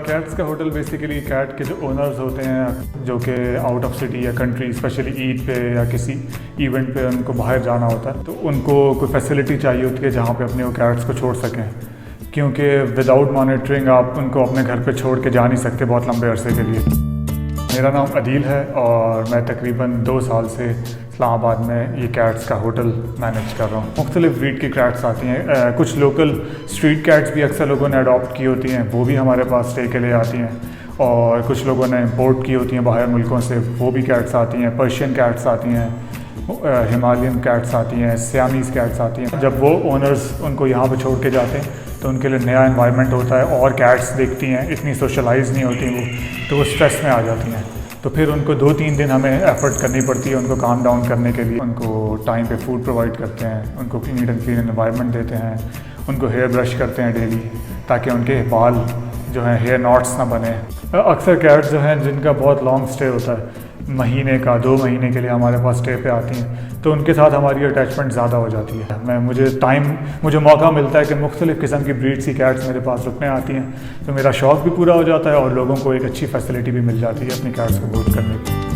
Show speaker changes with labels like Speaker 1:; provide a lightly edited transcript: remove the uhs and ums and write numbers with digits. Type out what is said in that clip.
Speaker 1: Cats का hotel basically cat के जो ओनर्स होते हैं जो कि आउट ऑफ सिटी या कंट्री स्पेशली ईद पे या किसी इवेंट पे उनको बाहर जाना होता है तो उनको कोई फैसिलिटी चाहिए होती है जहाँ पे अपने वो कैट्स को छोड़ सकें, क्योंकि विदाउट मॉनिटरिंग आप उनको अपने घर पे छोड़ के जा नहीं सकते बहुत लंबे अरसे के लिए। मेरा नाम अदील है और मैं तकरीबन 2 साल से इस्लामाबाद में ये कैट्स का होटल मैनेज कर रहा हूँ। मुख्तलिफ ब्रीड की कैट्स आती हैं, कुछ लोकल स्ट्रीट कैट्स भी अक्सर लोगों ने अडॉप्ट की होती हैं, वो भी हमारे पास स्टे के लिए आती हैं, और कुछ लोगों ने इम्पोर्ट की होती हैं बाहर मुल्कों से, वो भी कैट्स आती हैं। पर्शियन कैट्स आती हैं, हिमालयन कैट्स आती हैं, सियामीज़ कैट्स आती हैं। जब वो ओनर्स उनको यहाँ पर छोड़ के जाते हैं तो उनके लिए नया एनवायरनमेंट होता है और कैट्स देखती हैं, इतनी सोशलाइज नहीं होती वो, तो वो स्ट्रेस में आ जाती हैं। तो फिर उनको 2-3 दिन हमें एफर्ट करनी पड़ती है उनको काम डाउन करने के लिए। उनको टाइम पे फूड प्रोवाइड करते हैं, उनको नीट एंड क्लीन एनवायरनमेंट देते हैं, उनको हेयर ब्रश करते हैं डेली ताकि उनके बाल जो हैं हेयर नॉट्स ना बने। अक्सर कैट्स जो हैं जिनका बहुत लॉन्ग स्टे होता है, महीने का 2 महीने के लिए हमारे पास स्टे पे आती हैं, तो उनके साथ हमारी अटैचमेंट ज़्यादा हो जाती है। मुझे मौका मिलता है कि मुख्तलिफ़ किस्म की ब्रीड्स की कैट्स मेरे पास रुकने आती हैं, तो मेरा शौक़ भी पूरा हो जाता है और लोगों को एक अच्छी फैसिलिटी भी मिल जाती है अपनी कैट्स को ग्रोथ करने की।